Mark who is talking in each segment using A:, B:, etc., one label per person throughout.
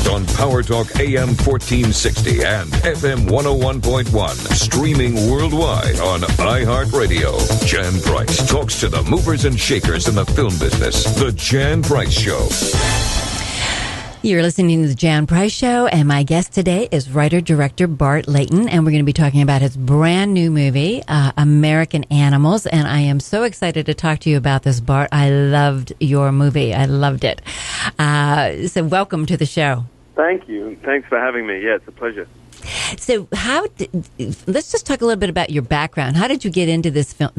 A: on Power Talk AM 1460 and FM 101.1. Streaming worldwide on iHeartRadio. Jan Price talks to the movers and shakers in the film business. The Jan Price Show.
B: You're listening to The Jan Price Show, and my guest today is writer-director Bart Layton, and we're going to be talking about his brand new movie, American Animals, and I am so excited to talk to you about this, Bart. I loved your movie. I loved it. So welcome to the show.
C: Thank you. Thanks for having me. Yeah, it's a pleasure.
B: So let's just talk a little bit about your background. How did you get into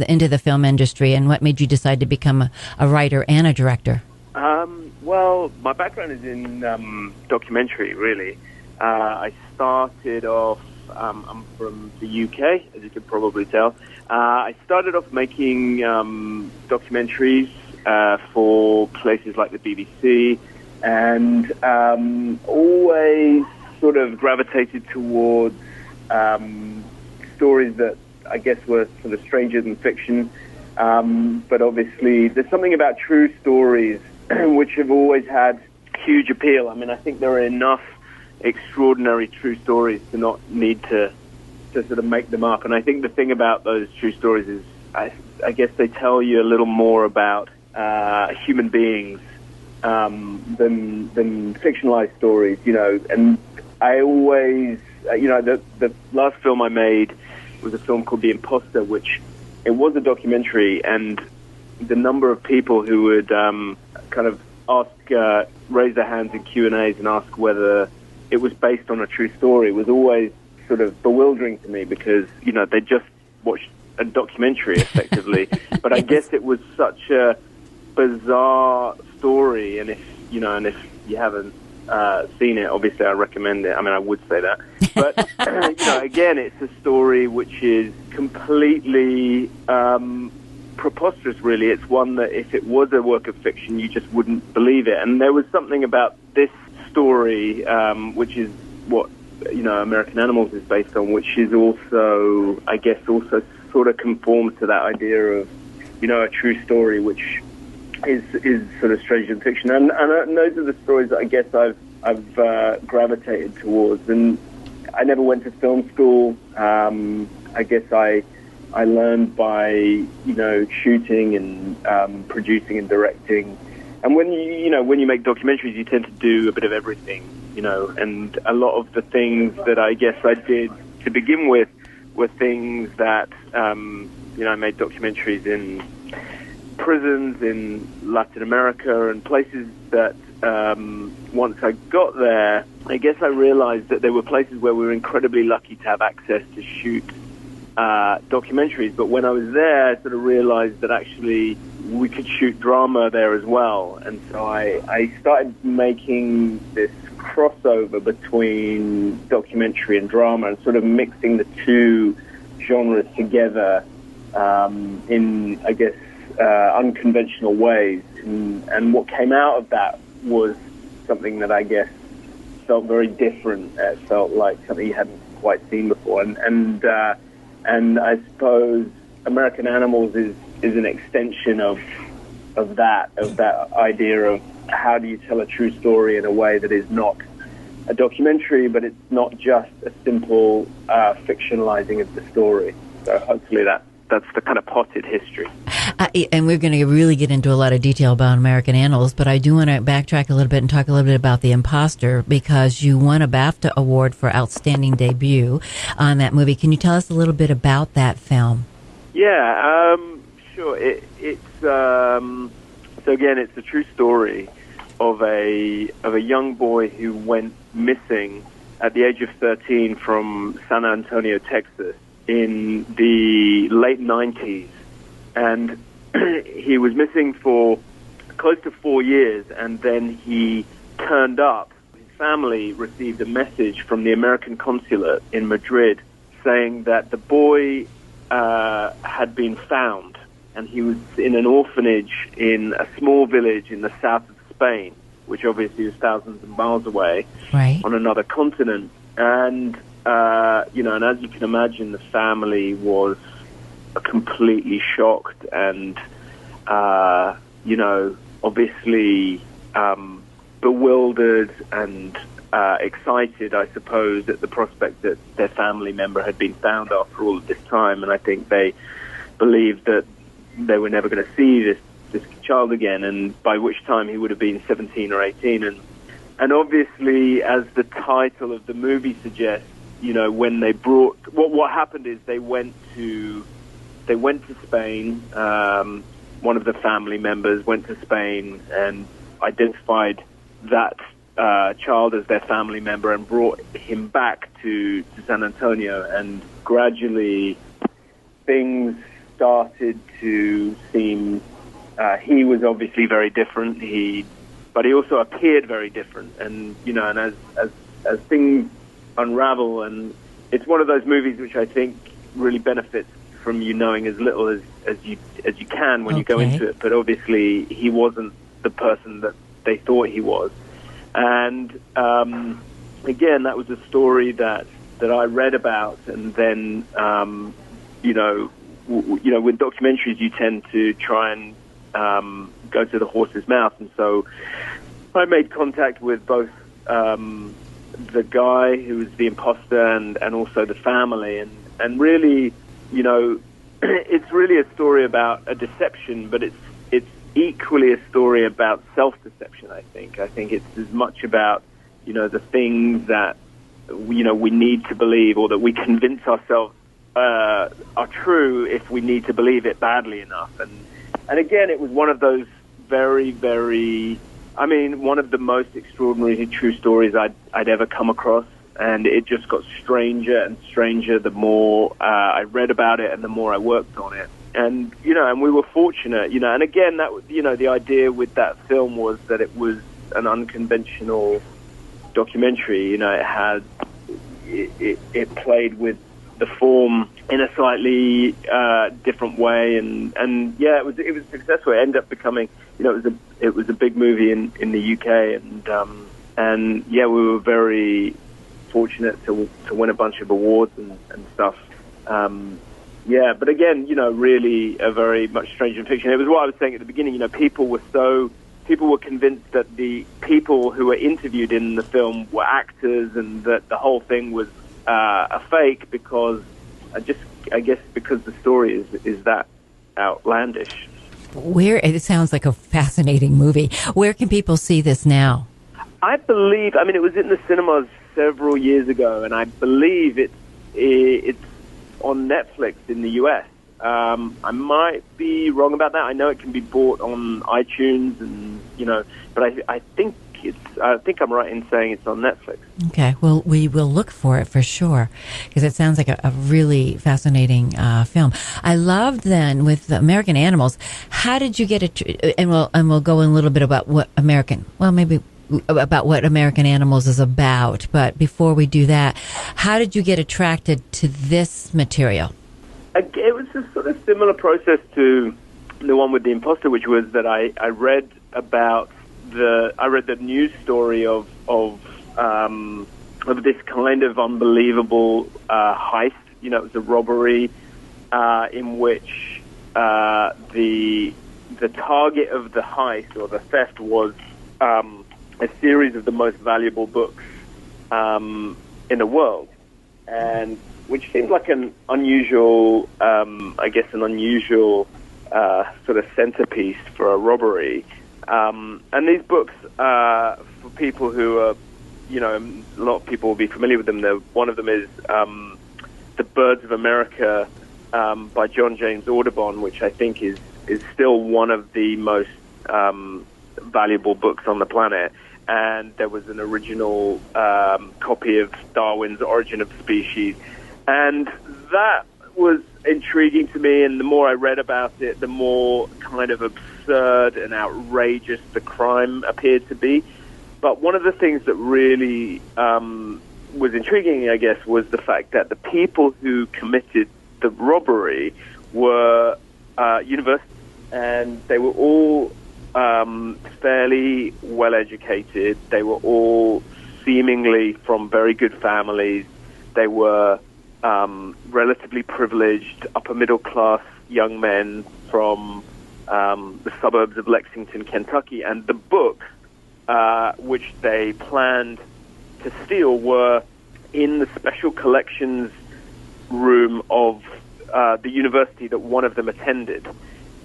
B: into the film industry, and what made you decide to become a writer and a director?
C: Well, my background is in documentary, really. I started off, I'm from the UK, as you can probably tell. I started off making documentaries for places like the BBC, and always sort of gravitated towards stories that I guess were sort of stranger than fiction. But obviously, there's something about true stories which have always had huge appeal. I mean, I think there are enough extraordinary true stories to not need to sort of make them up. And I think the thing about those true stories is, I guess they tell you a little more about human beings than fictionalized stories, you know. And I always, the last film I made was a film called The Imposter, which it was a documentary, and the number of people who would kind of raise their hands in Q&As and ask whether it was based on a true story was always sort of bewildering to me, because, you know, they just watched a documentary effectively. But I guess it was such a bizarre story, and if you haven't seen it, obviously I recommend it. I mean, I would say that. But, again, it's a story which is completely preposterous, really. It's one that if it was a work of fiction, you just wouldn't believe it. And there was something about this story, which is what, American Animals is based on, which is also, I guess, also sort of conforms to that idea of, a true story, which is sort of stranger than fiction. And those are the stories that I guess I've gravitated towards. And I never went to film school. I guess I learned by, shooting and producing and directing. And when you make documentaries, you tend to do a bit of everything, and a lot of the things that I guess I did to begin with were things that, I made documentaries in prisons in Latin America and places that once I got there, I guess I realized that there were places where we were incredibly lucky to have access to shoot documentaries. But when I was there, I sort of realized that actually we could shoot drama there as well. And so I started making this crossover between documentary and drama and sort of mixing the two genres together in, I guess, unconventional ways. And what came out of that was something that I guess felt very different. It felt like something you hadn't quite seen before. And I suppose American Animals is an extension of that idea of how do you tell a true story in a way that is not a documentary, but it's not just a simple fictionalizing of the story. So hopefully that's the kind of potted history.
B: And we're going to really get into a lot of detail about American Animals, but I do want to backtrack a little bit and talk a little bit about The Imposter, because you won a BAFTA award for Outstanding Debut on that movie. Can you tell us a little bit about that film?
C: Yeah, sure. It's so again, it's a true story of a young boy who went missing at the age of 13 from San Antonio, Texas, in the late 90s. And he was missing for close to 4 years, and then he turned up. His family received a message from the American consulate in Madrid saying that the boy had been found, and he was in an orphanage in a small village in the south of Spain, which obviously is thousands of miles away,
B: right,
C: on another continent. And, and as you can imagine, the family was completely shocked and, obviously bewildered and excited, I suppose, at the prospect that their family member had been found after all of this time. And I think they believed that they were never going to see this child again, and by which time he would have been 17 or 18. And obviously, as the title of the movie suggests, when they brought... What happened is they went to Spain. One of the family members went to Spain and identified that child as their family member and brought him back to San Antonio. And gradually, things started to seem... he was obviously very different. But he also appeared very different. And and as things unravel, and it's one of those movies which I think really benefits from you knowing as little as you can when you go into it. But obviously, he wasn't the person that they thought he was. And again, that was a story that I read about, and then with documentaries, you tend to try and go to the horse's mouth, and so I made contact with both the guy who was the imposter and also the family, and really, it's really a story about a deception, but it's equally a story about self-deception. I think it's as much about the things that we need to believe, or that we convince ourselves are true if we need to believe it badly enough. And again, it was one of those very, very, one of the most extraordinary true stories I'd ever come across. And it just got stranger and stranger the more I read about it and the more I worked on it. And, and we were fortunate, and again, that, the idea with that film was that it was an unconventional documentary. It played with the form in a slightly different way, and it was successful. It ended up becoming, it was a big movie in the UK, and we were very fortunate to win a bunch of awards and stuff. But again, really a very much stranger fiction. It was what I was saying at the beginning. People were convinced that the people who were interviewed in the film were actors, and that the whole thing was a fake, because I guess because the story is that outlandish.
B: It sounds like a fascinating movie. Where can people see this now?
C: I believe, it was in the cinemas several years ago, and I believe it's on Netflix in the US. I might be wrong about that. I know it can be bought on iTunes, and but I think I'm right in saying it's on Netflix.
B: Okay, well, we will look for it for sure, because it sounds like a really fascinating film. I loved then with American Animals. How did you get it? And we'll go in a little bit about what American Animals is about. But before we do that, how did you get attracted to this material?
C: It was a sort of similar process to the one with the imposter, which was that I read the news story of this kind of unbelievable heist. It was a robbery in which the target of the heist or the theft was a series of the most valuable books in the world, and which seems like an unusual, sort of centerpiece for a robbery. And these books, for people who are, a lot of people will be familiar with them. One of them is The Birds of America by John James Audubon, which I think is still one of the most valuable books on the planet. And there was an original copy of Darwin's Origin of Species. And that was intriguing to me, and the more I read about it, the more kind of absurd and outrageous the crime appeared to be. But one of the things that really was intriguing, I guess, was the fact that the people who committed the robbery were universities, and they were all fairly well-educated. They were all seemingly from very good families. They were relatively privileged, upper-middle-class young men from the suburbs of Lexington, Kentucky. And the books which they planned to steal, were in the special collections room of the university that one of them attended.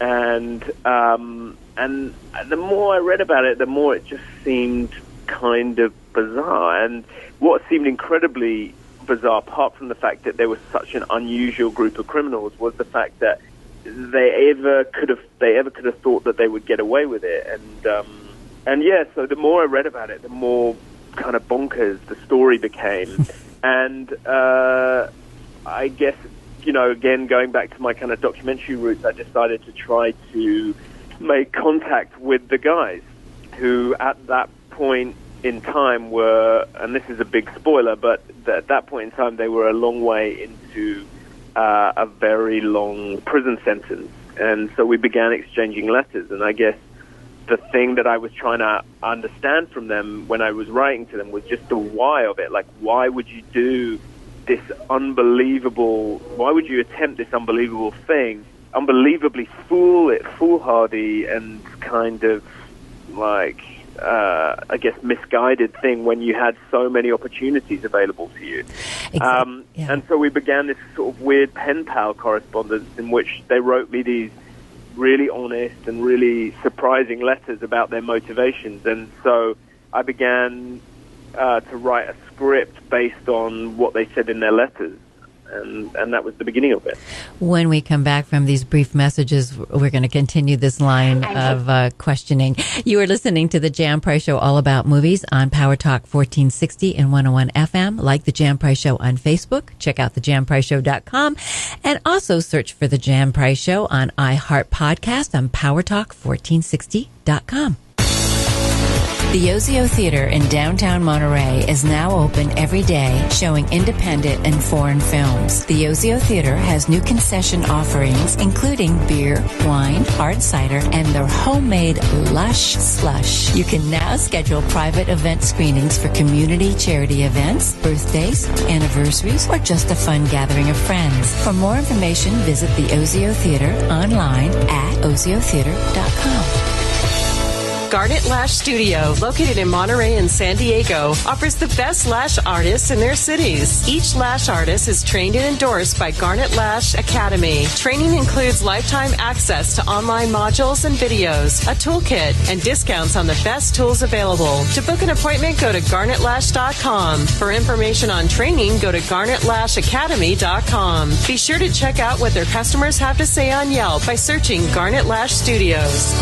C: And the more I read about it, the more it just seemed kind of bizarre. And what seemed incredibly bizarre, apart from the fact that there was such an unusual group of criminals, was the fact that they ever could have thought that they would get away with it. And yeah, so the more I read about it, the more kind of bonkers the story became. And I guess, again, going back to my kind of documentary roots, I decided to try to make contact with the guys who at that point in time were, and this is a big spoiler, but at that point in time they were a long way into a very long prison sentence. And so we began exchanging letters, and I guess the thing that I was trying to understand from them when I was writing to them was just the why of it. Like, why would you do this why would you attempt this unbelievable thing, unbelievably foolhardy and kind of like, I guess, misguided thing when you had so many opportunities available to you.
B: Exactly.
C: And so we began this sort of weird pen pal correspondence in which they wrote me these really honest and really surprising letters about their motivations. And so I began to write a script based on what they said in their letters. And that was the beginning of it.
B: When we come back from these brief messages, we're going to continue this line of questioning. You are listening to The Jan Price Show, all about movies, on Power Talk 1460 and 101 FM. Like The Jan Price Show on Facebook. Check out thejanpriceshow.com. And also search for The Jan Price Show on iHeart Podcast on powertalk1460.com. The Ozio Theater in downtown Monterey is now open every day, showing independent and foreign films. The Ozio Theater has new concession offerings, including beer, wine, hard cider, and their homemade Lush Slush. You can now schedule private event screenings for community charity events, birthdays, anniversaries, or just a fun gathering of friends. For more information, visit the Ozio Theater online at oziotheater.com.
D: Garnet Lash Studio, located in Monterey and San Diego, offers the best lash artists in their cities. Each lash artist is trained and endorsed by Garnet Lash Academy. Training includes lifetime access to online modules and videos, a toolkit, and discounts on the best tools available. To book an appointment, go to garnetlash.com. For information on training, go to garnetlashacademy.com. Be sure to check out what their customers have to say on Yelp by searching Garnet Lash Studios.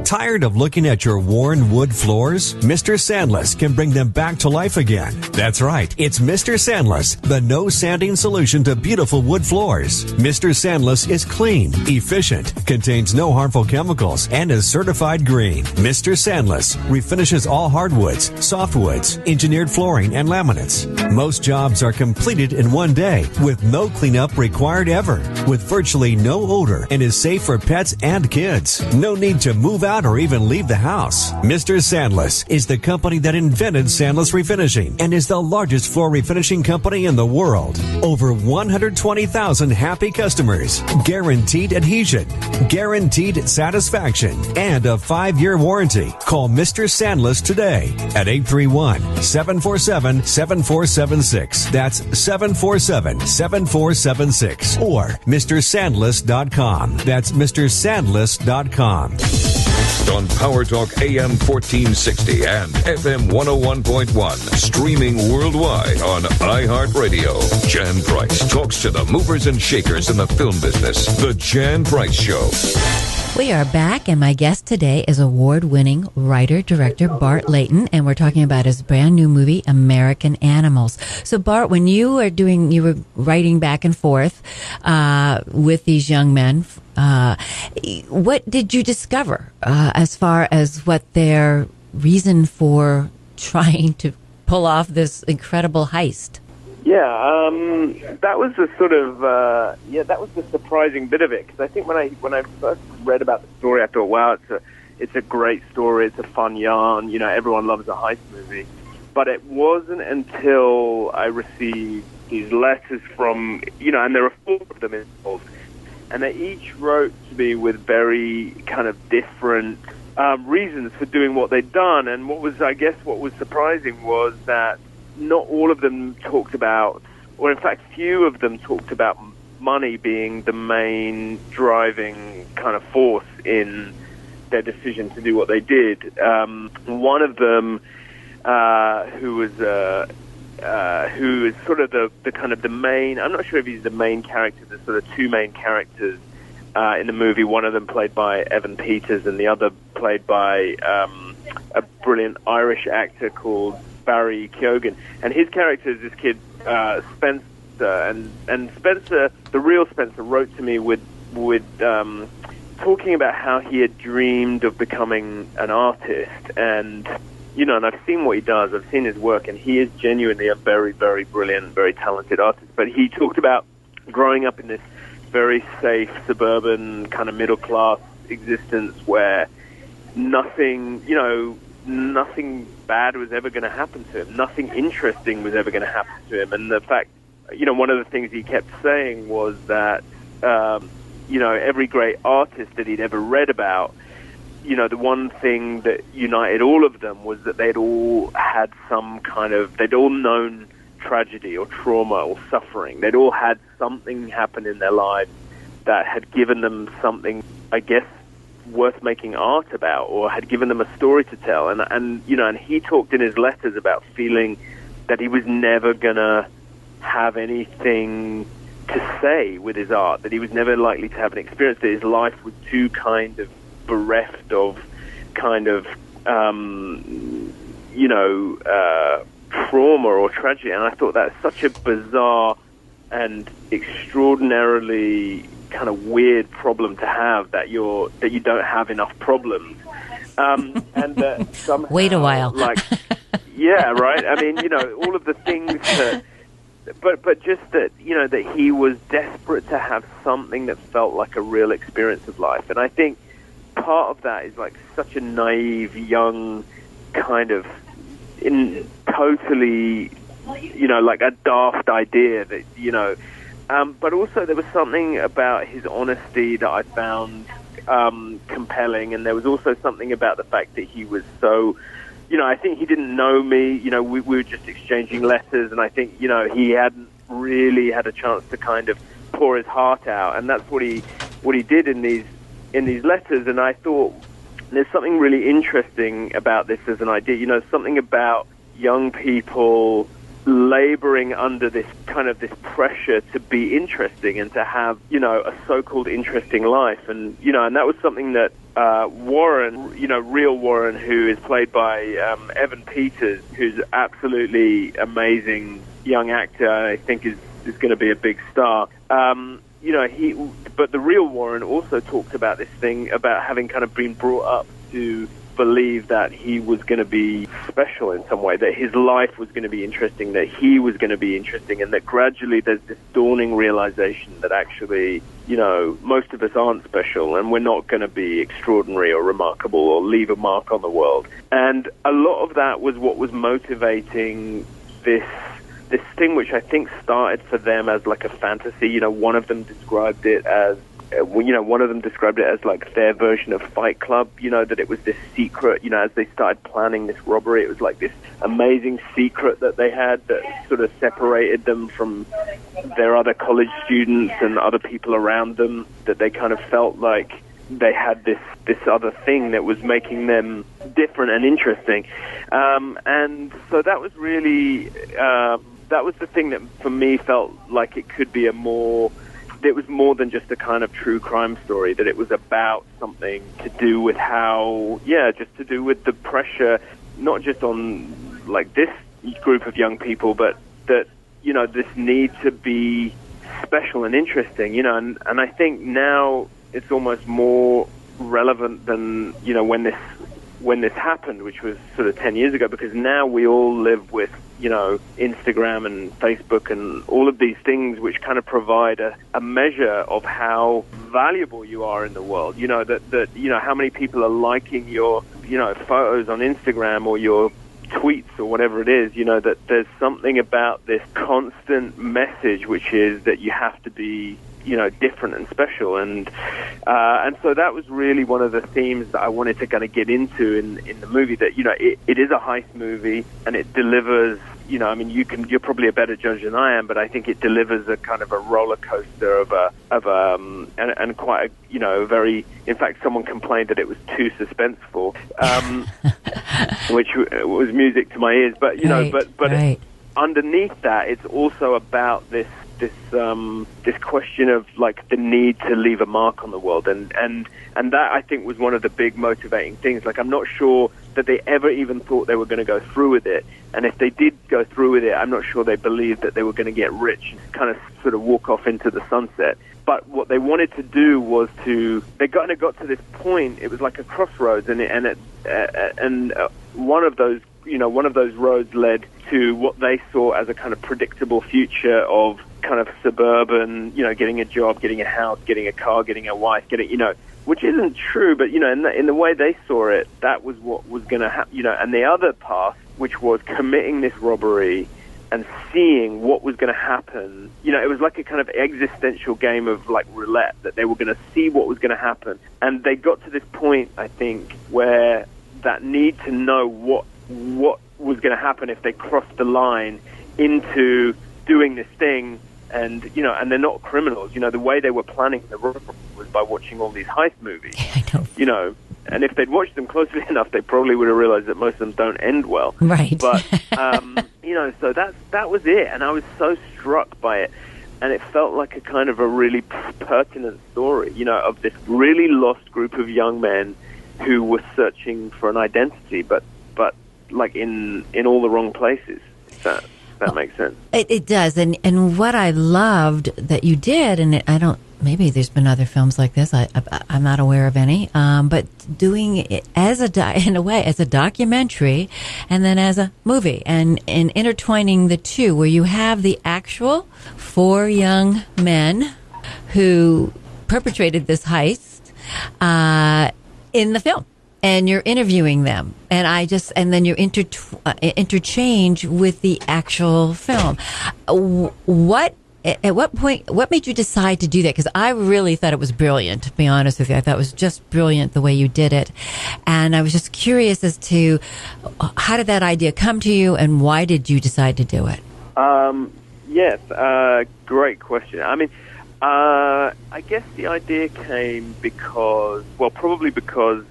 E: Tired of looking at your worn wood floors? Mr. Sandless can bring them back to life again. That's right. It's Mr. Sandless, the no sanding solution to beautiful wood floors. Mr. Sandless is clean, efficient, contains no harmful chemicals, and is certified green. Mr. Sandless refinishes all hardwoods, softwoods, engineered flooring, and laminates. Most jobs are completed in one day with no cleanup required ever, with virtually no odor, and is safe for pets and kids. No need to move out or even leave the house. Mr. Sandless is the company that invented Sandless Refinishing and is the largest floor refinishing company in the world. Over 120,000 happy customers, guaranteed adhesion, guaranteed satisfaction, and a 5-year warranty. Call Mr. Sandless today at 831-747-7476. That's 747-7476. Or MrSandless.com. That's MrSandless.com.
A: On Power Talk AM 1460 and FM 101.1. Streaming worldwide on iHeartRadio. Jan Price talks to the movers and shakers in the film business. The Jan Price Show.
B: We are back, and my guest today is award-winning writer-director Bart Layton, and we're talking about his brand new movie, American Animals. So, Bart, when you were writing back and forth with these young men, what did you discover as far as what their reason for trying to pull off this incredible heist?
C: Yeah, that was the sort of that was the surprising bit of it, because I think when I first read about the story, I thought, wow, it's a great story, it's a fun yarn, everyone loves a heist movie. But it wasn't until I received these letters from, and there are 4 of them involved, and they each wrote to me with very kind of different reasons for doing what they'd done. And what was surprising was that not all of them talked about, or in fact few of them talked about money being the main driving kind of force in their decision to do what they did. One of them, who is sort of the kind of the main, I'm not sure if he's the main character, there's sort of two main characters in the movie, one of them played by Evan Peters and the other played by a brilliant Irish actor called Barry Keoghan. And his character is this kid, Spencer, and Spencer, the real Spencer, wrote to me with talking about how he had dreamed of becoming an artist. And, you know, and I've seen what he does, I've seen his work, and he is genuinely a very, very brilliant, very talented artist. But he talked about growing up in this very safe, suburban, kind of middle-class existence where nothing bad was ever going to happen to him. Nothing interesting was ever going to happen to him. And the fact, you know, one of the things he kept saying was that, you know, every great artist that he'd ever read about, you know, the one thing that united all of them was that they'd all had they'd all known tragedy or trauma or suffering. They'd all had something happen in their lives that had given them something, I guess, worth making art about, or had given them a story to tell. And you know, and he talked in his letters about feeling that he was never gonna have anything to say with his art, that he was never likely to have an experience, that his life was too kind of bereft of kind of trauma or tragedy. And I thought that's such a bizarre and extraordinarily kind of weird problem to have, that you don't have enough problems, and that somehow,
B: wait a while,
C: like, yeah, right. I mean, you know, all of the things that, but just that, you know, that he was desperate to have something that felt like a real experience of life. And I think part of that is like such a naive, young kind of totally, you know, like a daft idea that, you know, but also there was something about his honesty that I found compelling, and there was also something about the fact that he was so, you know, I think he didn't know me, you know, we were just exchanging letters, and I think, you know, he hadn't really had a chance to kind of pour his heart out, and that's what he did in these letters. And I thought there's something really interesting about this as an idea, you know, something about young people laboring under this pressure to be interesting and to have, you know, a so-called interesting life. And, you know, and that was something that Warren, you know, real Warren, who is played by Evan Peters, who's absolutely amazing young actor, I think is going to be a big star. You know, but the real Warren also talked about this thing about having kind of been brought up to believe that he was going to be special in some way, that his life was going to be interesting, that he was going to be interesting, and that gradually there's this dawning realization that actually, you know, most of us aren't special, and we're not going to be extraordinary or remarkable or leave a mark on the world. And a lot of that was what was motivating this thing, which I think started for them as like a fantasy. You know, one of them described it as like their version of Fight Club, you know, that it was this secret, you know, as they started planning this robbery, it was like this amazing secret that they had that sort of separated them from their other college students and other people around them, that they kind of felt like they had this other thing that was making them different and interesting. And so that was really, that was the thing that for me felt like it could be it was more than just a kind of true crime story, that it was about something to do with just to do with the pressure, not just on like this group of young people, but that, you know, this need to be special and interesting, you know, and I think now it's almost more relevant than, you know, when this happened, which was sort of 10 years ago, because now we all live with, you know, Instagram and Facebook and all of these things which kind of provide a measure of how valuable you are in the world. You know, that you know, how many people are liking your, you know, photos on Instagram or your tweets or whatever it is, you know, that there's something about this constant message which is that you have to be different and special, and so that was really one of the themes that I wanted to kind of get into in the movie. That it is a heist movie, and it delivers. You're probably a better judge than I am, but I think it delivers a kind of a roller coaster and quite a very. In fact, someone complained that it was too suspenseful, which was music to my ears. But
B: right.
C: Underneath that, it's also about this question of like the need to leave a mark on the world, and that I think was one of the big motivating things. Like, I'm not sure that they ever even thought they were going to go through with it, and if they did go through with it, I'm not sure they believed that they were going to get rich and kind of sort of walk off into the sunset. But what they wanted to do was they got to this point. It was like a crossroads, and one of those roads led to what they saw as a kind of predictable future of kind of suburban, getting a job, getting a house, getting a car, getting a wife, which isn't true, but in the way they saw it, that was what was going to happen. And the other path, which was committing this robbery and seeing what was going to happen. It was like a kind of existential game of like roulette, that they were going to see what was going to happen. And they got to this point, I think, where that need to know what was going to happen if they crossed the line into doing this thing. And they're not criminals. The way they were planning the robbery was by watching all these heist movies.
B: I know.
C: And if they'd watched them closely enough, they probably would have realized that most of them don't end well.
B: Right.
C: But so that was it, and I was so struck by it, and it felt like a kind of a really pertinent story, of this really lost group of young men who were searching for an identity, but like in all the wrong places. That makes sense.
B: It does, and what I loved that you did, and maybe there's been other films like this. I'm not aware of any, but doing it as in a way as a documentary, and then as a movie, and intertwining the two, where you have the actual 4 young men who perpetrated this heist in the film. And you're interviewing them, and then you interchange with the actual film. At what point, what made you decide to do that? Because I really thought it was brilliant, to be honest with you. I thought it was just brilliant the way you did it. And I was just curious as to how did that idea come to you, and why did you decide to do it?
C: Yes, great question. I guess the idea came probably because,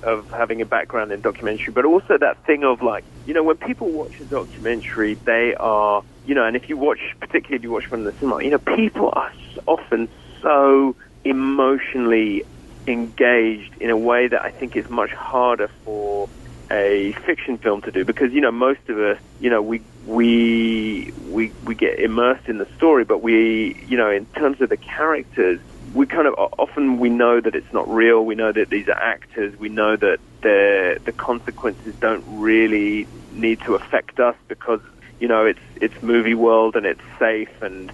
C: of having a background in documentary, but also that thing of like, when people watch a documentary, they are, and particularly if you watch one in the cinema, people are often so emotionally engaged in a way that I think is much harder for a fiction film to do, because most of us we get immersed in the story, but in terms of the characters, we kind of often we know that it's not real. We know that these are actors. We know that the consequences don't really need to affect us because it's movie world and it's safe, and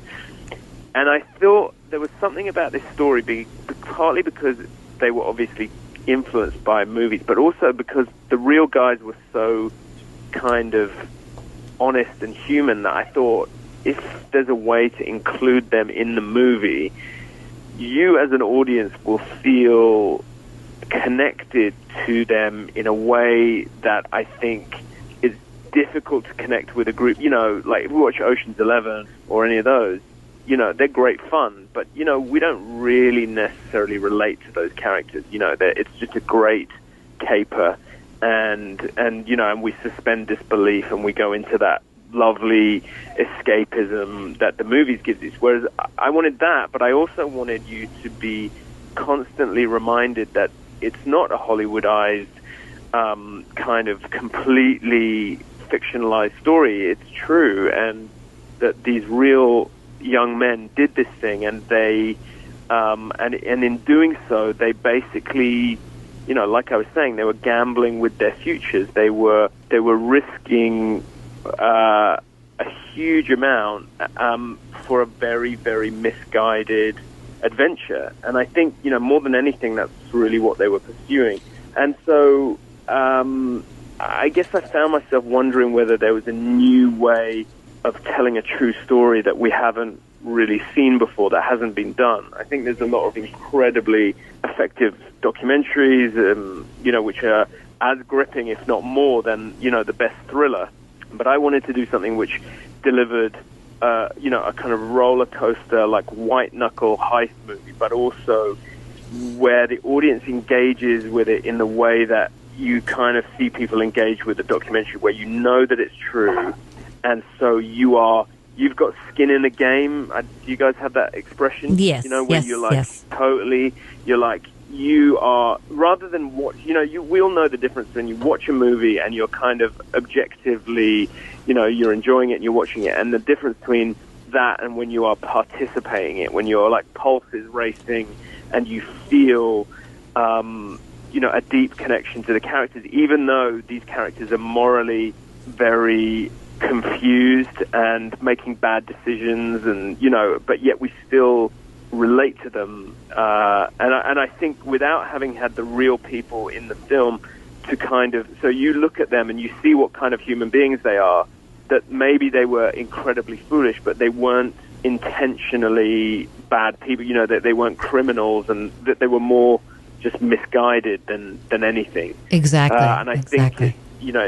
C: I thought there was something about this story partly because they were obviously influenced by movies, but also because the real guys were so kind of honest and human that I thought if there's a way to include them in the movie, you as an audience will feel connected to them in a way that I think is difficult to connect with a group. Like if we watch Ocean's 11 or any of those, they're great fun, but, we don't really necessarily relate to those characters. It's just a great caper, and we suspend disbelief and we go into that lovely escapism that the movies give us. Whereas I wanted that, but I also wanted you to be constantly reminded that it's not a Hollywoodized kind of completely fictionalized story. It's true, and that these real young men did this thing, and they and in doing so they basically, like I was saying, they were gambling with their futures. They were risking a huge amount for a very, very misguided adventure. And I think, more than anything, that's really what they were pursuing. And so I guess I found myself wondering whether there was a new way of telling a true story that we haven't really seen before, that hasn't been done. I think there's a lot of incredibly effective documentaries, which are as gripping, if not more, than, the best thriller. But I wanted to do something which delivered, a kind of roller coaster, like white-knuckle heist movie, but also where the audience engages with it in the way that you kind of see people engage with the documentary, where you know that it's true, and so you've got skin in the game. Do you guys have that expression?
B: Yes.
C: Where you're like totally, you're like, you are, rather than watch, we all know the difference when you watch a movie and you're kind of objectively, you're enjoying it and you're watching it, and the difference between that and when you are participating in it, when your like pulse is racing and you feel, a deep connection to the characters, even though these characters are morally very confused and making bad decisions, and but yet we still relate to them. And I think without having had the real people in the film to kind of, so you look at them and you see what kind of human beings they are, that maybe they were incredibly foolish, but they weren't intentionally bad people, that they weren't criminals, and that they were more just misguided than anything.
B: Exactly.
C: And I think it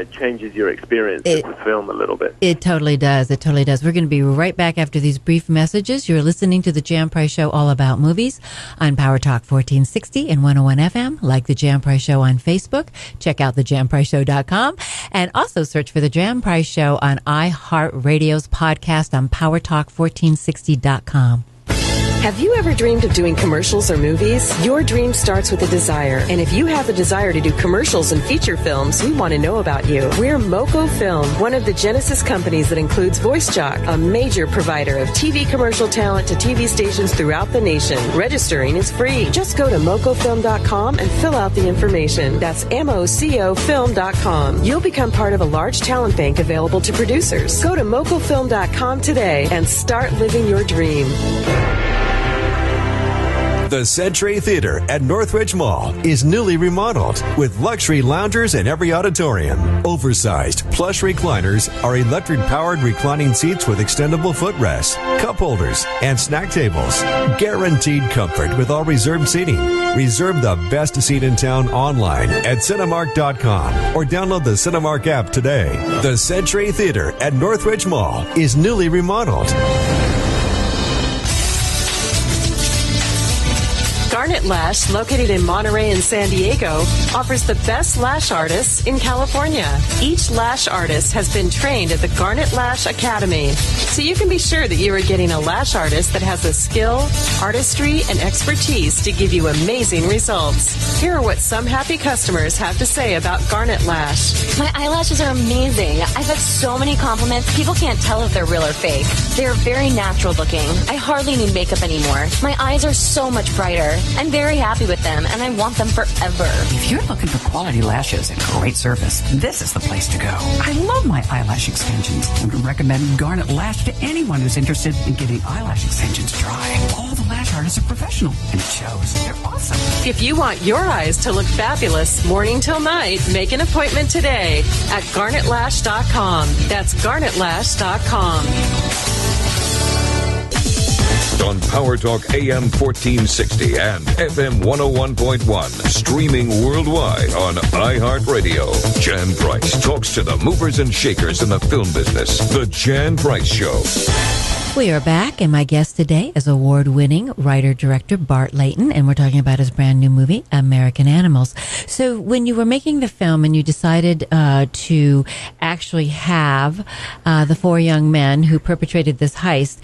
C: changes your experience of the film a little bit.
B: It totally does. It totally does. We're going to be right back after these brief messages. You're listening to The Jan Price Show, all about movies, on Power Talk 1460 and 101 FM. Like The Jan Price Show on Facebook. Check out thejanpriceshow.com. And also search for The Jan Price Show on iHeartRadio's podcast on powertalk1460.com.
D: Have you ever dreamed of doing commercials or movies? Your dream starts with a desire. And if you have a desire to do commercials and feature films, we want to know about you. We're Moco Film, one of the Genesis companies that includes VoiceJock, a major provider of TV commercial talent to TV stations throughout the nation. Registering is free. Just go to mocofilm.com and fill out the information. That's MOCOfilm.com. You'll become part of a large talent bank available to producers. Go to mocofilm.com today and start living your dream.
E: The Century Theater at Northridge Mall is newly remodeled with luxury loungers in every auditorium. Oversized plush recliners are electric-powered reclining seats with extendable footrests, cup holders, and snack tables. Guaranteed comfort with all reserved seating. Reserve the best seat in town online at Cinemark.com or download the Cinemark app today. The Century Theater at Northridge Mall is newly remodeled.
D: Garnet Lash, located in Monterey and San Diego, offers the best lash artists in California. Each lash artist has been trained at the Garnet Lash Academy, so you can be sure that you are getting a lash artist that has the skill, artistry, and expertise to give you amazing results. Here are what some happy customers have to say about Garnet Lash.
F: My eyelashes are amazing. I've had so many compliments. People can't tell if they're real or fake. They're very natural looking. I hardly need makeup anymore. My eyes are so much brighter. I'm very happy with them, and I want them forever.
G: If you're looking for quality lashes and great service, this is the place to go. I love my eyelash extensions and would recommend Garnet Lash to anyone who's interested in getting eyelash extensions dry. All the lash artists are professional, and it shows. They're awesome.
D: If you want your eyes to look fabulous morning till night, make an appointment today at garnetlash.com. That's garnetlash.com.
A: On Power Talk AM 1460 and FM 101.1, streaming worldwide on iHeartRadio. Jan Price talks to the movers and shakers in the film business. The Jan Price Show.
B: We are back, and my guest today is award-winning writer-director Bart Layton, and we're talking about his brand new movie, American Animals. So when you were making the film and you decided to actually have the four young men who perpetrated this heist,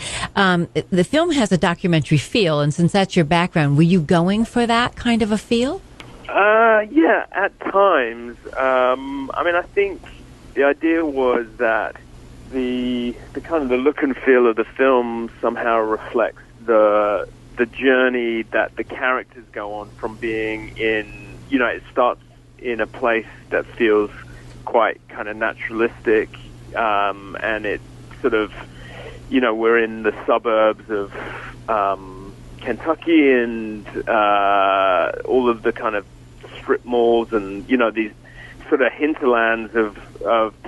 B: the film has a documentary feel, and since that's your background, were you going for that kind of a feel?
C: Yeah, at times. I think the idea was that the kind of the look and feel of the film somehow reflects the journey that the characters go on from being in, it starts in a place that feels quite kind of naturalistic, and it sort of, we're in the suburbs of Kentucky and all of the kind of strip malls and, these sort of hinterlands of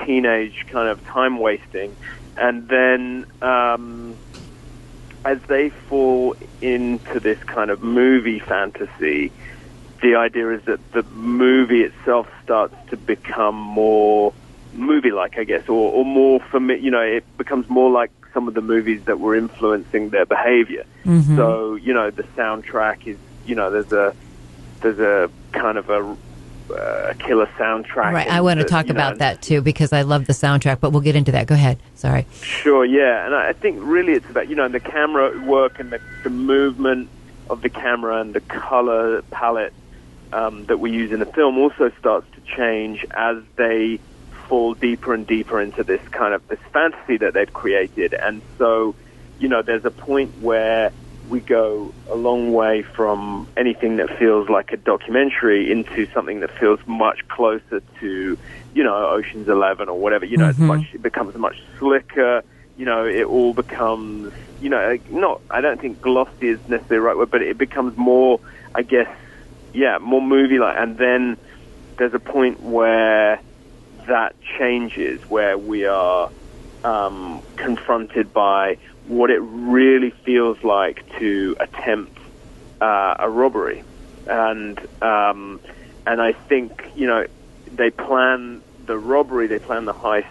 C: teenage kind of time wasting, and then as they fall into this kind of movie fantasy, the idea is that the movie itself starts to become more movie-like, I guess, or more it becomes more like some of the movies that were influencing their behavior.
B: Mm-hmm.
C: So, the soundtrack is, there's a kind of a killer soundtrack.
B: Right, I want to talk about that too, because I love the soundtrack, but we'll get into that. Go ahead. Sorry.
C: Sure, yeah. And I think really it's about, the camera work and the movement of the camera and the color palette that we use in the film also starts to change as they fall deeper and deeper into this kind of this fantasy that they've created. And so, there's a point where we go a long way from anything that feels like a documentary into something that feels much closer to, Ocean's 11 or whatever. It becomes much slicker. It all becomes, I don't think glossy is necessarily the right word, but it becomes more, I guess, more movie-like. And then there's a point where that changes, where we are confronted by what it really feels like to attempt a robbery. And I think, they plan the robbery, they plan the heist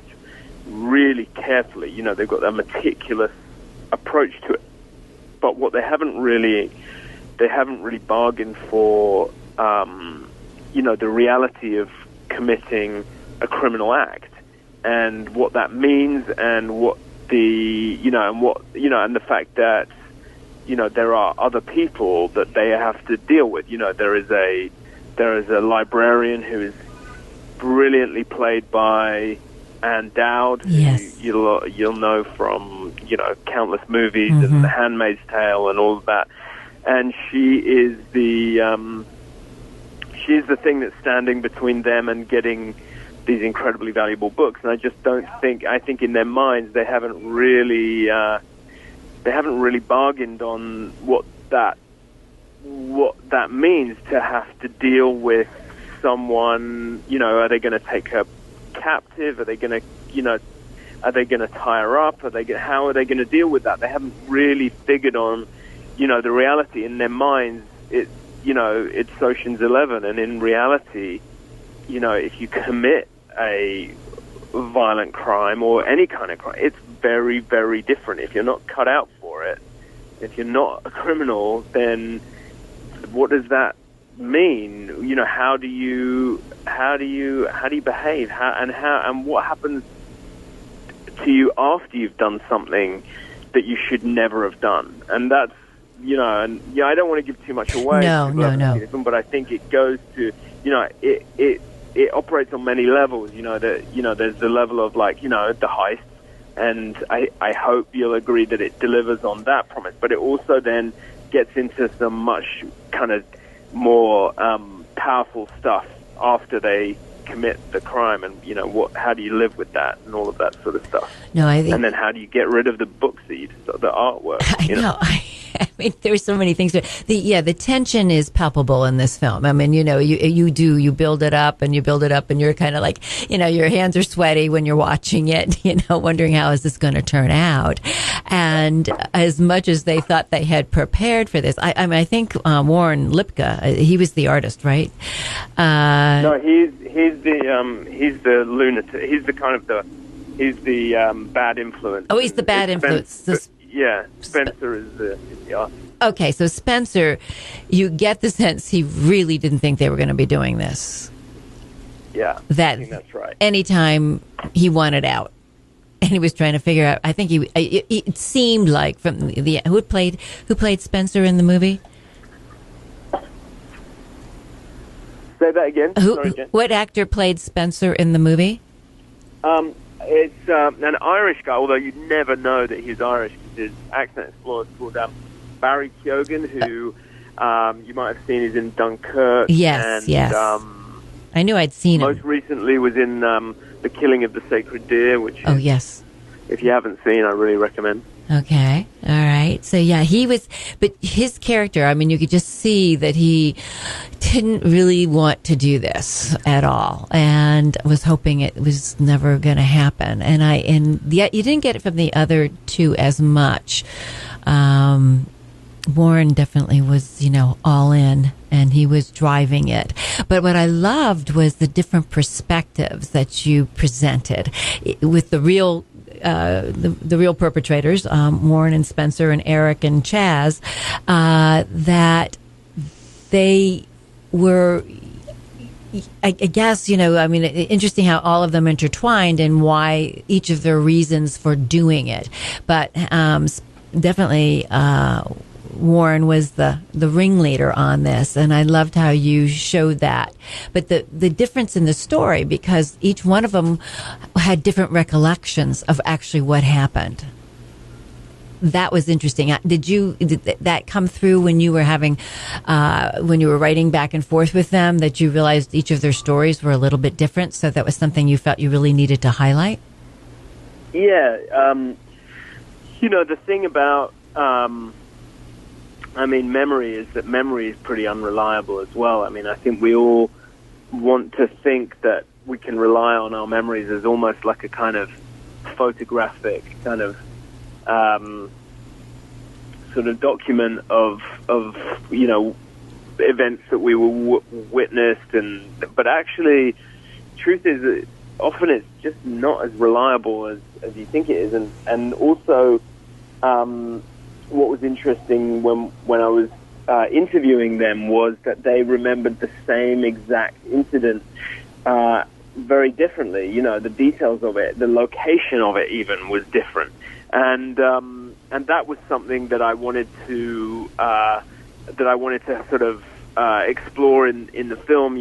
C: really carefully. They've got a meticulous approach to it. But what they haven't really bargained for, the reality of committing a criminal act and what that means, and what and the fact that there are other people that they have to deal with. There is a librarian who is brilliantly played by Ann Dowd,
B: yes,
C: who you'll know from countless movies and The Handmaid's Tale and all of that. And she is the thing that's standing between them and getting these incredibly valuable books. And I just don't think, I think in their minds they haven't really bargained on what that means to have to deal with someone. Are they going to take her captive? Are they going to tie her up? How are they going to deal with that? They haven't really figured on, the reality. In their minds, it's Ocean's 11, and in reality, if you commit a violent crime or any kind of crime, it's very, very different. If you're not cut out for it, if you're not a criminal, then what does that mean? How do you behave? And what happens to you after you've done something that you should never have done? And that's, I don't want to give too much away.
B: No.
C: But I think it goes to, it operates on many levels. There's the level of the heist, and I hope you'll agree that it delivers on that promise. But it also then gets into some much kind of more powerful stuff after they commit the crime, and how do you live with that and all of that sort of stuff. And then how do you get rid of the books the artwork?
B: I know. I mean, there's so many things. The tension is palpable in this film. I mean, you build it up and you build it up, and you're kind of like, your hands are sweaty when you're watching it, wondering how is this going to turn out. And as much as they thought they had prepared for this, I think Warren Lipka, he was the artist, right?
C: No, he's the lunatic. He's the bad influence.
B: Oh, he's the bad influence.
C: Yeah, Spencer is the artist.
B: Okay, so Spencer, you get the sense he really didn't think they were going to be doing this.
C: Yeah, I think that's right.
B: Anytime he wanted out, and he was trying to figure out. I think it seemed like from the who played Spencer in the movie.
C: Say that again. Sorry, Jen.
B: What actor played Spencer in the movie?
C: It's an Irish guy, although you'd never know that he's Irish because his accent is flawed. It's called Barry Keoghan, who you might have seen is in Dunkirk.
B: Yes, yes. I knew I'd seen him.
C: Most recently was in The Killing of the Sacred Deer, which
B: yes.
C: If you haven't seen, I really recommend.
B: Okay, all right. right? So yeah, he was, but his character, I mean, you could just see that he didn't really want to do this at all and was hoping it was never going to happen. And yet you didn't get it from the other two as much. Warren definitely was, all in, and he was driving it. But what I loved was the different perspectives that you presented with the real the real perpetrators, Warren and Spencer and Eric and Chaz, that they were, I guess, interesting how all of them intertwined and why each of their reasons for doing it. But definitely Warren was the ringleader on this, and I loved how you showed that. But the difference in the story, because each one of them had different recollections of actually what happened. That was interesting. Did that come through when you were when you were writing back and forth with them, that you realized each of their stories were a little bit different, so that was something you felt you really needed to highlight?
C: Yeah. The thing about memory is that memory is pretty unreliable as well. I think we all want to think that we can rely on our memories as almost like a kind of photographic kind of sort of document of events that we witnessed, but actually, truth is that often it's just not as reliable as you think it is, and also. What was interesting when I was interviewing them was that they remembered the same exact incident very differently. The details of it, the location of it even was different, and that was something that I wanted to sort of explore in the film.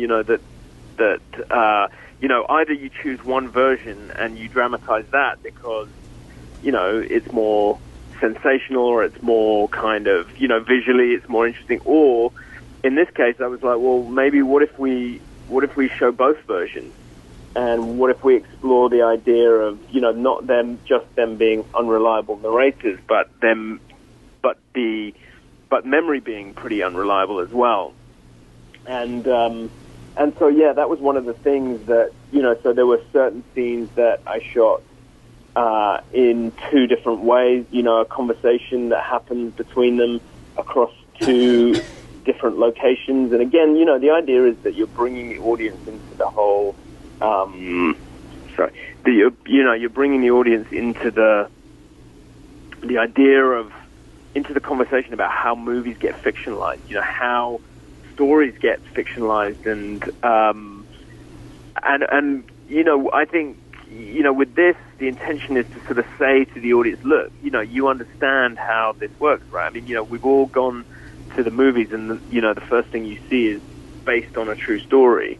C: That either you choose one version and you dramatize that because it's more sensational, or it's more kind of, visually it's more interesting. Or in this case, I was like, well, maybe what if we show both versions? And what if we explore the idea of, not just them being unreliable narrators, but memory being pretty unreliable as well. And so, yeah, that was one of the things that, so there were certain scenes that I shot in two different ways, a conversation that happens between them across two different locations. And again, the idea is that you're bringing the audience into the whole, you're bringing the audience into the idea of, into the conversation about how movies get fictionalized, how stories get fictionalized. And I think, with this, the intention is to sort of say to the audience, look, you understand how this works, right? We've all gone to the movies and, the first thing you see is based on a true story.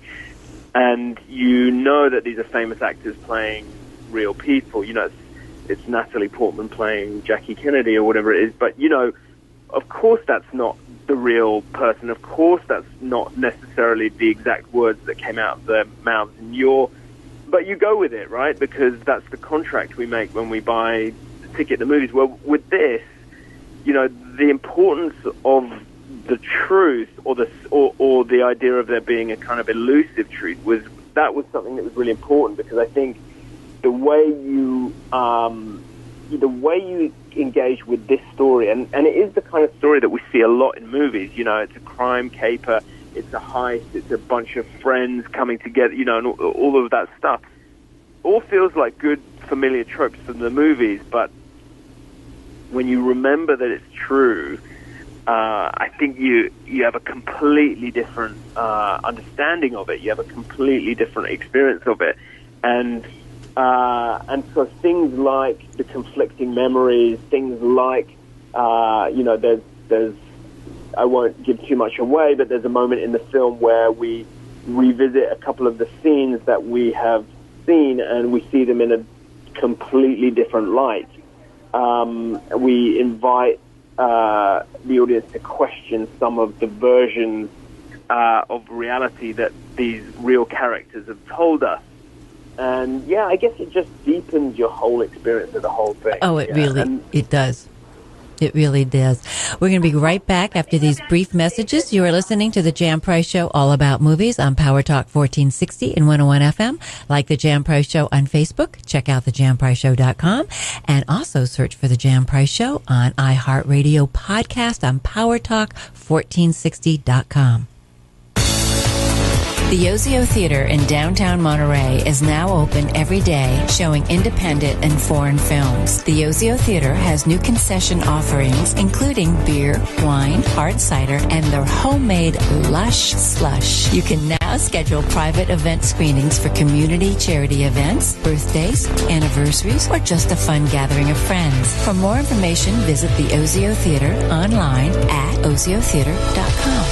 C: And that these are famous actors playing real people. It's Natalie Portman playing Jackie Kennedy or whatever it is. But, of course that's not the real person. Of course that's not necessarily the exact words that came out of their mouths. But you go with it, right? Because that's the contract we make when we buy the ticket to the movies. Well, with this, the importance of the truth or the idea of there being a kind of elusive truth was something that was really important, because I think the way you engage with this story, and it is the kind of story that we see a lot in movies. It's a crime caper. It's a heist, it's a bunch of friends coming together, and all of that stuff. All feels like good, familiar tropes from the movies, but when you remember that it's true, I think you have a completely different understanding of it. You have a completely different experience of it. And so things like the conflicting memories, things like, there's I won't give too much away, but there's a moment in the film where we revisit a couple of the scenes that we have seen, and we see them in a completely different light. We invite the audience to question some of the versions of reality that these real characters have told us. And, yeah, I guess it just deepens your whole experience of the whole thing.
B: Oh, it really, it does. It really does. We're going to be right back after these brief messages. You are listening to The Jan Price Show, all about movies on Power Talk 1460 and 101 FM. Like The Jan Price Show on Facebook. Check out thejanpriceshow.com. And also search for The Jan Price Show on iHeartRadio podcast on powertalk1460.com. The Yozio Theater in downtown Monterey is now open every day, showing independent and foreign films. The Yozio Theater has new concession offerings, including beer, wine, hard cider, and their homemade Lush Slush. You can now schedule private event screenings for community charity events, birthdays, anniversaries, or just a fun gathering of friends. For more information, visit the Yozio Theater online at oziotheater.com.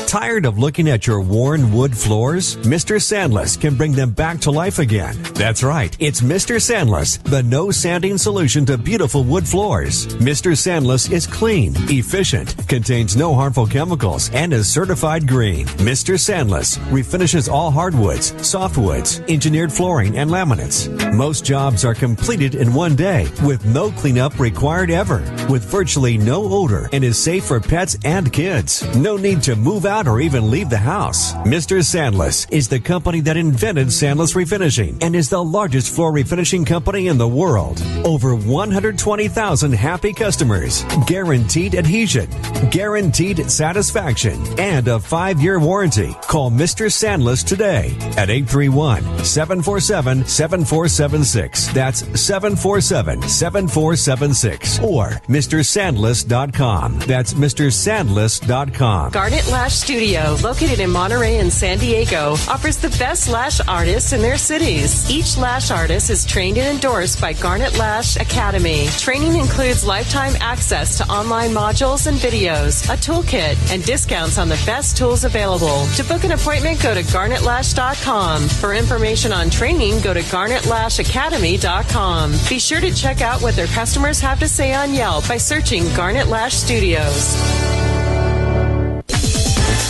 E: Tired of looking at your worn wood floors? Mr. Sandless can bring them back to life again. That's right. It's Mr. Sandless, the no sanding solution to beautiful wood floors. Mr. Sandless is clean, efficient, contains no harmful chemicals, and is certified green. Mr. Sandless refinishes all hardwoods, softwoods, engineered flooring, and laminates. Most jobs are completed in one day with no cleanup required ever, with virtually no odor, and is safe for pets and kids. No need to move out or even leave the house. Mr. Sandless is the company that invented Sandless Refinishing and is the largest floor refinishing company in the world. Over 120,000 happy customers, guaranteed adhesion, guaranteed satisfaction, and a 5-year warranty. Call Mr. Sandless today at 831-747-7476. That's 747-7476. Or MrSandless.com. That's MrSandless.com.
D: Garnet Lash Studio, located in Monterey and San Diego, offers the best lash artists in their cities. Each lash artist is trained and endorsed by Garnet Lash Academy. Training includes lifetime access to online modules and videos, a toolkit, and discounts on the best tools available. To book an appointment, go to garnetlash.com. For information on training, go to garnetlashacademy.com. Be sure to check out what their customers have to say on Yelp by searching Garnet Lash Studios.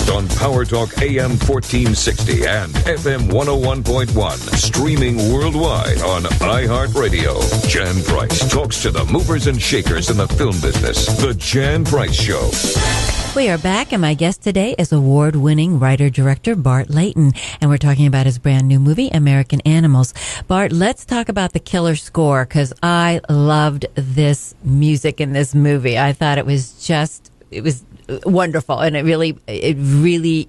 A: On Power Talk AM 1460 and FM 101.1. Streaming worldwide on iHeartRadio. Jan Price talks to the movers and shakers in the film business. The Jan Price Show.
B: We are back, and my guest today is award-winning writer-director Bart Layton, and we're talking about his brand new movie, American Animals. Bart, let's talk about the killer score, because I loved this music in this movie. I thought it was wonderful, and it really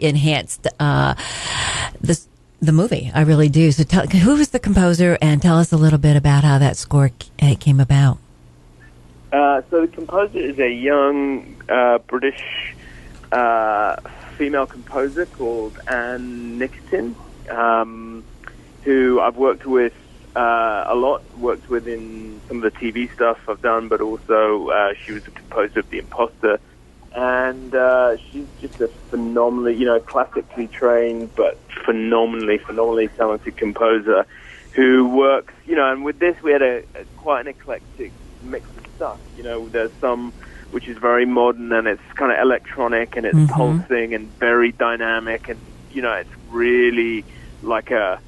B: enhanced the movie. I really do. So who was the composer, and tell us a little bit about how that score came about.
C: So the composer is a young British female composer called Anne Nickerson, who I've worked with a lot, worked with in some of the TV stuff I've done, but also she was the composer of The Imposter. And she's just a phenomenally, classically trained, but phenomenally talented composer who works, and with this we had quite an eclectic mix of stuff. There's some which is very modern and it's kind of electronic and it's pulsing and very dynamic, and, it's really like a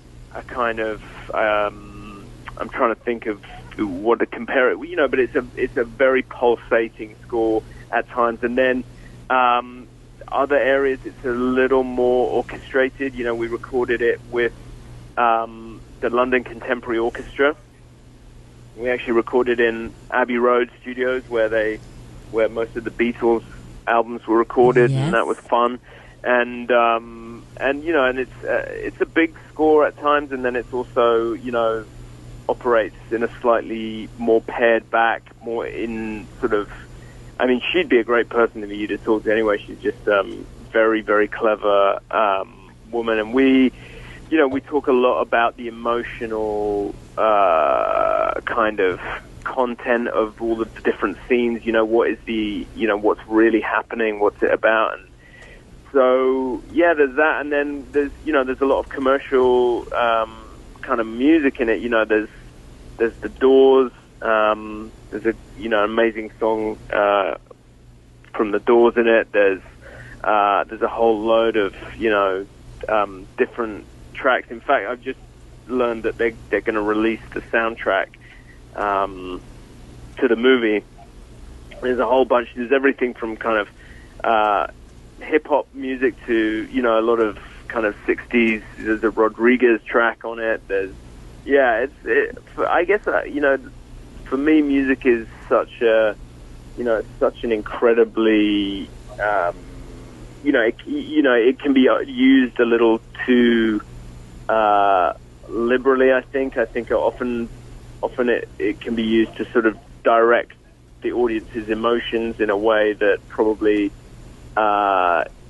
C: kind of, I'm trying to think of what to compare it with, but it's a very pulsating score at times, and then other areas it's a little more orchestrated. We recorded it with the London Contemporary Orchestra. We actually recorded in Abbey Road Studios, where most of the Beatles albums were recorded, and that was fun. And it's a big score at times, and then it's also operates in a slightly more pared back, more in sort of. I mean, she'd be a great person for you to talk to anyway. She's just very, very clever woman. And we talk a lot about the emotional kind of content of all of the different scenes. What is what's really happening, what's it about. And so, yeah, there's that. And then there's a lot of commercial kind of music in it. There's the Doors. There's an amazing song from the Doors in it. There's a whole load of different tracks. In fact, I've just learned that they're going to release the soundtrack to the movie There's a whole bunch. There's everything from kind of hip hop music to, you know, a lot of kind of 60s. There's a Rodriguez track on it. I guess, you know, for me, music is such an incredibly, it can be used a little too liberally. I think often it can be used to sort of direct the audience's emotions in a way that probably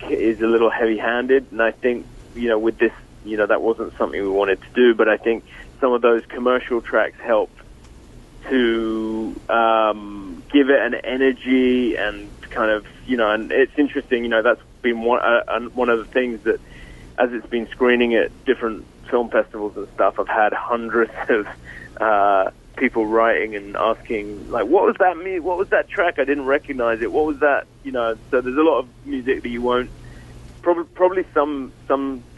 C: is a little heavy-handed. And I think, you know, with this, you know, that wasn't something we wanted to do. But I think some of those commercial tracks helped to give it an energy and kind of, you know, and it's interesting, you know, that's been one of the things that, as it's been screening at different film festivals and stuff, I've had hundreds of people writing and asking, like, what was that track? I didn't recognize it. What was that? You know, so there's a lot of music that you won't, probably some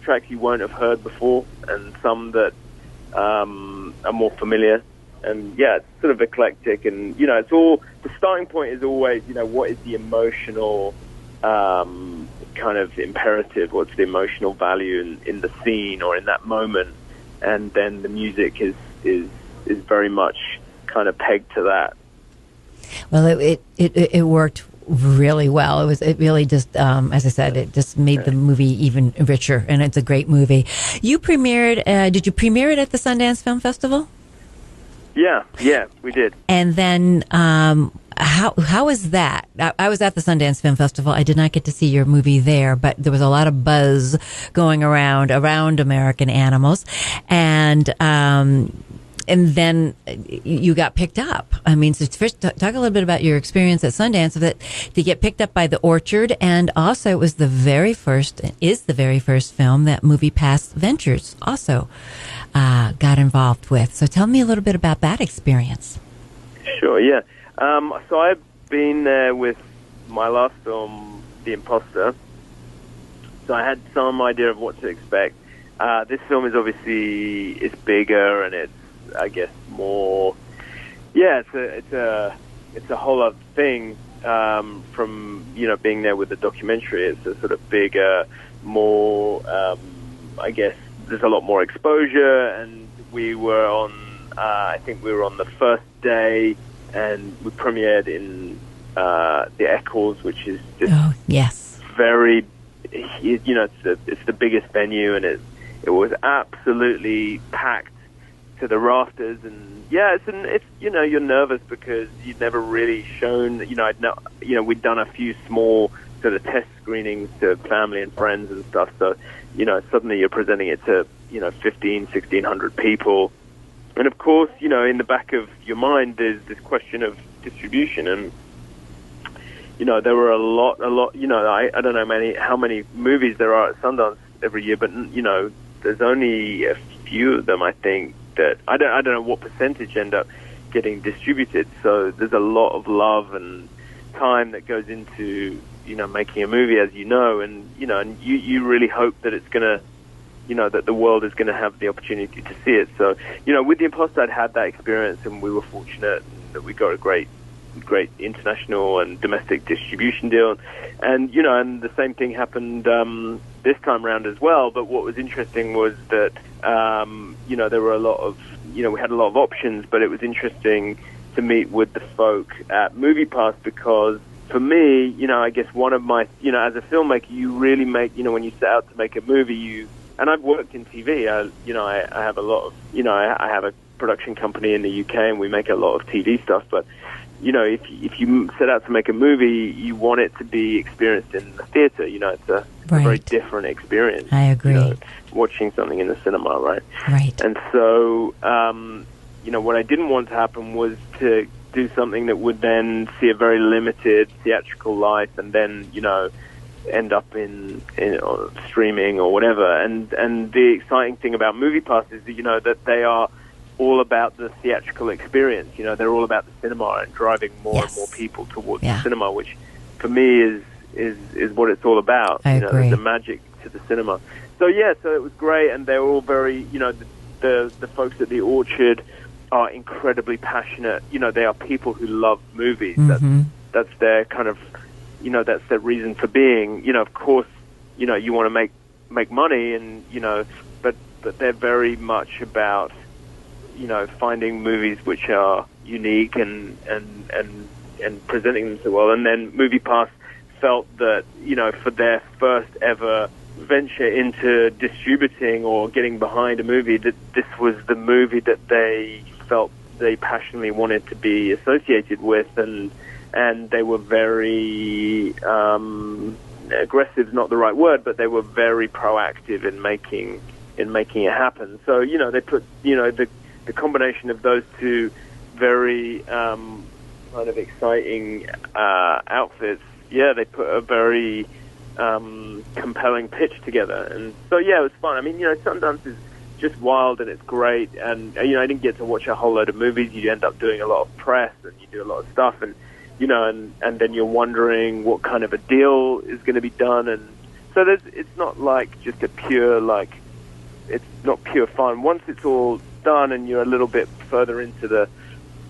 C: tracks you won't have heard before, and some that are more familiar. And yeah, it's sort of eclectic, and you know, it's all, the starting point is always, you know, what is the emotional kind of imperative? What's the emotional value in the scene or in that moment? And then the music is very much kind of pegged to that.
B: Well, it worked really well. It really just, as I said, it just made the movie even richer, and it's a great movie. You premiered, did you premiere it at the Sundance Film Festival?
C: Yeah, we did.
B: And then, how was that? I was at the Sundance Film Festival. I did not get to see your movie there, but there was a lot of buzz going around American Animals, and then you got picked up. I mean, so first, talk a little bit about your experience at Sundance, of it, to get picked up by the Orchard, and also it was the very first film that MoviePass Ventures also got involved with. So tell me a little bit about that experience.
C: Sure, yeah. So I've been there with my last film, The Imposter. So I had some idea of what to expect. This film is obviously, it's bigger, and it's, I guess, more. Yeah, it's a whole other thing from, you know, being there with the documentary. It's a sort of bigger, more. I guess there's a lot more exposure, and we were on. I think we were on the first day, and we premiered in the Eccles, which is just very. You know, it's the biggest venue, and it was absolutely packed to the rafters. And yeah, it's you know, you're nervous because you'd never really shown, you know, we'd done a few small sort of test screenings to family and friends and stuff, so you know, suddenly you're presenting it to, you know, 1,600 people, and of course, you know, in the back of your mind there's this question of distribution. And you know, there were a lot, you know, I don't know how many movies there are at Sundance every year, but you know, there's only a few of them, I think, that I don't know what percentage end up getting distributed. So there's a lot of love and time that goes into, you know, making a movie, as you know, and you know, and you really hope that it's gonna, you know, that the world is gonna have the opportunity to see it. So, you know, with The Imposter, I'd had that experience, and we were fortunate that we got a great international and domestic distribution deal, and you know, and the same thing happened this time around as well. But what was interesting was that you know, there were a lot of, you know, we had a lot of options, but it was interesting to meet with the folk at MoviePass, because for me, you know, I guess one of my, you know, as a filmmaker, you really make, you know, when you set out to make a movie, and I've worked in TV, you know, I have a lot of, you know, I have a production company in the UK, and we make a lot of TV stuff, but you know, if you set out to make a movie, you want it to be experienced in the theater. You know, it's a very different experience.
B: I agree.
C: You know, watching something in the cinema, right?
B: Right.
C: And so, you know, what I didn't want to happen was to do something that would then see a very limited theatrical life, and then, you know, end up in streaming or whatever. And the exciting thing about MoviePass is that, you know, that they are all about the theatrical experience. You know, they're all about the cinema and driving more and more people towards the cinema, which for me is what it's all about.
B: I agree.
C: There's a magic to the cinema. So yeah, so it was great, and they were all very, you know, the folks at the Orchard are incredibly passionate. You know, they are people who love movies.
B: Mm-hmm.
C: their kind of, that's their reason for being. Of course, you want to make money, and but they're very much about finding movies which are unique and presenting them so well. And then MoviePass felt that for their first ever venture into distributing or getting behind a movie, that this was the movie that they felt they passionately wanted to be associated with, and they were very aggressive is not the right word, but they were very proactive in making it happen. So they put the combination of those two very kind of exciting outfits. Yeah, they put a very compelling pitch together, and so it was fun. I mean, Sundance is just wild and it's great, and I didn't get to watch a whole load of movies. You end up doing a lot of press and you do a lot of stuff, and and then you're wondering what kind of a deal is going to be done, and so it's not like just a pure it's not pure fun. Once it's all done and you're a little bit further into the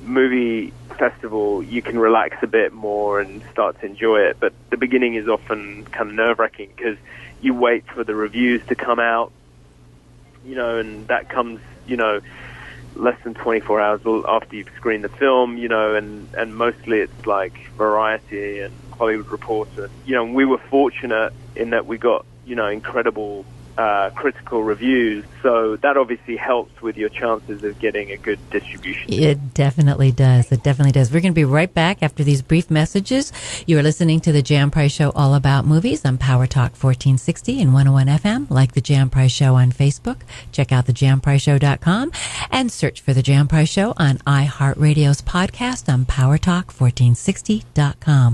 C: movie festival, you can relax a bit more and start to enjoy it. But the beginning is often kind of nerve-wracking because you wait for the reviews to come out, and that comes, less than 24 hours after you've screened the film, and mostly it's like Variety and Hollywood Reporter. And we were fortunate in that we got, incredible critical reviews, so that obviously helps with your chances of getting a good distribution.
B: It definitely does. It definitely does. We're going to be right back after these brief messages. You are listening to the Jan Price Show, all about movies on Power Talk 1460 and 101 FM. Like the Jan Price Show on Facebook. Check out thejanpriceshow.com and search for the Jan Price Show on iHeartRadio's podcast on powertalk1460.com.